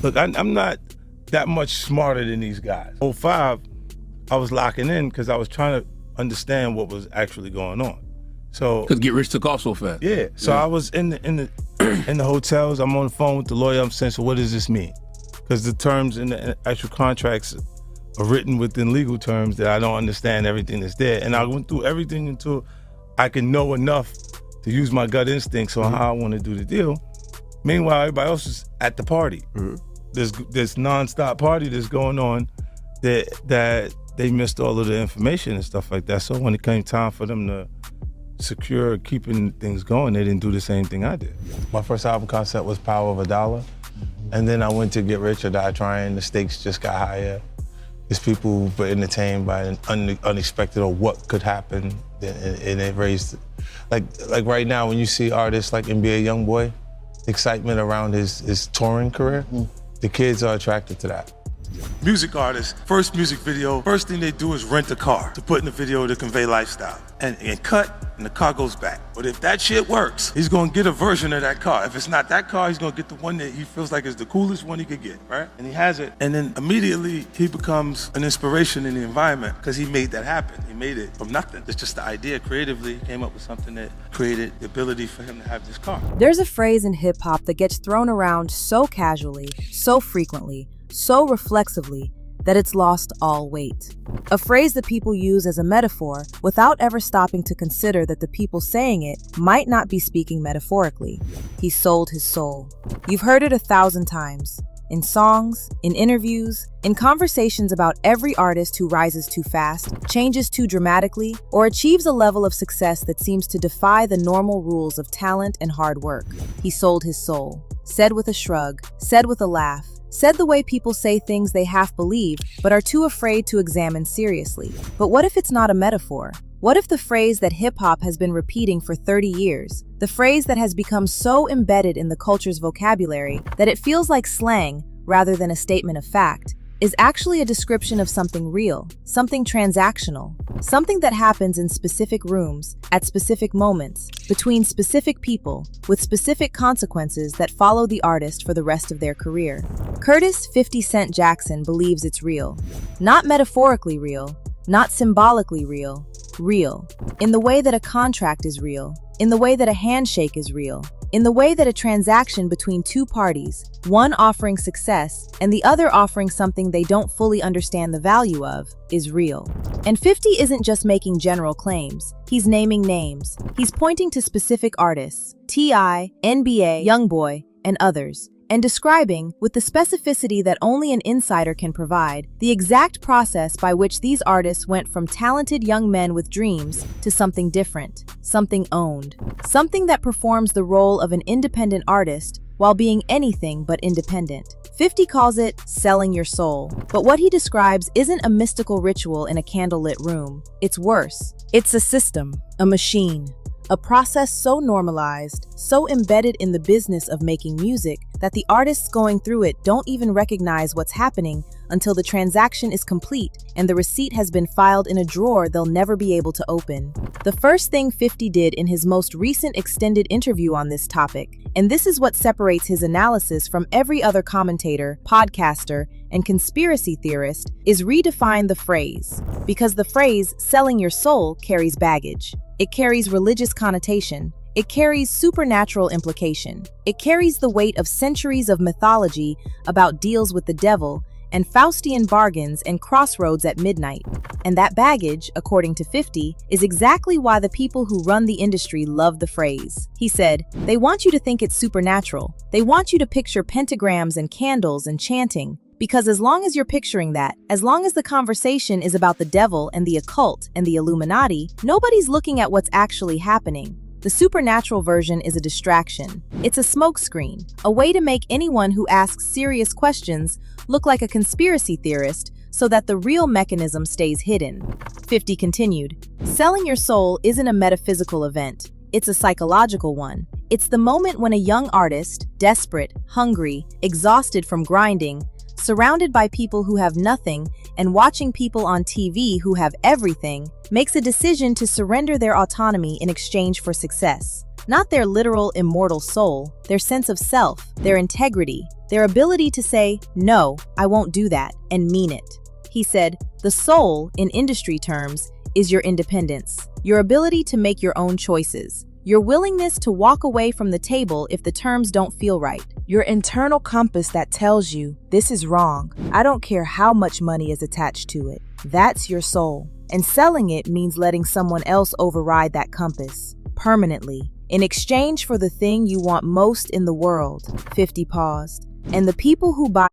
Look, I'm not that much smarter than these guys. 05, I was locking in because I was trying to understand what was actually going on. So because Get Rich took off so fast. Yeah. So I was in the in the hotels. I'm on the phone with the lawyer. I'm saying, so what does this mean? Because the terms in the actual contracts are written within legal terms that I don't understand everything that's there. And I went through everything until I can know enough to use my gut instincts on how I want to do the deal. Meanwhile, everybody else is at the party. There's this nonstop party that's going on that they missed all of the information and stuff like that. So when it came time for them to secure keeping things going, they didn't do the same thing I did. My first album concept was Power of a Dollar. And then I went to Get Rich or Die Trying. The stakes just got higher. It's people who were entertained by an unexpected or what could happen. And it raised, like right now when you see artists like NBA Youngboy, excitement around his touring career, the kids are attracted to that. Music artists, first music video, first thing they do is rent a car to put in the video to convey lifestyle. And cut, and the car goes back. But if that shit works, he's gonna get a version of that car. If it's not that car, he's gonna get the one that he feels like is the coolest one he could get, right? And he has it, and then immediately he becomes an inspiration in the environment because he made that happen. He made it from nothing. It's just the idea creatively. He came up with something that created the ability for him to have this car. There's a phrase in hip-hop that gets thrown around so casually, so frequently, so reflexively, that it's lost all weight. A phrase that people use as a metaphor without ever stopping to consider that the people saying it might not be speaking metaphorically. He sold his soul. You've heard it 1,000 times. In songs, in interviews, in conversations about every artist who rises too fast, changes too dramatically, or achieves a level of success that seems to defy the normal rules of talent and hard work. He sold his soul. Said with a shrug, said with a laugh, said the way people say things they half believe but are too afraid to examine seriously. But what if it's not a metaphor? What if the phrase that hip-hop has been repeating for 30 years, the phrase that has become so embedded in the culture's vocabulary that it feels like slang rather than a statement of fact, is actually a description of something real, something transactional, something that happens in specific rooms, at specific moments, between specific people, with specific consequences that follow the artist for the rest of their career. Curtis 50 Cent Jackson believes it's real. Not metaphorically real, not symbolically real, real. In the way that a contract is real, in the way that a handshake is real, in the way that a transaction between two parties, one offering success and the other offering something they don't fully understand the value of, is real. And 50 isn't just making general claims, he's naming names. He's pointing to specific artists, T.I., NBA, Youngboy, and others, and describing, with the specificity that only an insider can provide, the exact process by which these artists went from talented young men with dreams to something different, something owned, something that performs the role of an independent artist while being anything but independent. 50 calls it selling your soul, but what he describes isn't a mystical ritual in a candlelit room. It's worse. It's a system, a machine, a process so normalized, so embedded in the business of making music that the artists going through it don't even recognize what's happening until the transaction is complete and the receipt has been filed in a drawer they'll never be able to open. The first thing 50 did in his most recent extended interview on this topic, and this is what separates his analysis from every other commentator, podcaster, and conspiracy theorist, is redefine the phrase. Because the phrase selling your soul carries baggage. It carries religious connotation. It carries supernatural implication. It carries the weight of centuries of mythology about deals with the devil and Faustian bargains and crossroads at midnight. And that baggage, according to 50, is exactly why the people who run the industry love the phrase. He said, they want you to think it's supernatural. They want you to picture pentagrams and candles and chanting. Because as long as you're picturing that, as long as the conversation is about the devil and the occult and the Illuminati, nobody's looking at what's actually happening. The supernatural version is a distraction. It's a smokescreen, a way to make anyone who asks serious questions look like a conspiracy theorist so that the real mechanism stays hidden. 50 continued, selling your soul isn't a metaphysical event. It's a psychological one. It's the moment when a young artist, desperate, hungry, exhausted from grinding, surrounded by people who have nothing and watching people on TV who have everything, makes a decision to surrender their autonomy in exchange for success. Not their literal immortal soul, their sense of self, their integrity, Their ability to say, "No, I won't do that," and mean it. He said, "The soul, in industry terms, is your independence, your ability to make your own choices, your willingness to walk away from the table if the terms don't feel right, your internal compass that tells you, this is wrong. I don't care how much money is attached to it. That's your soul. And selling it means letting someone else override that compass, permanently, in exchange for the thing you want most in the world." 50 paused. "And the people who buy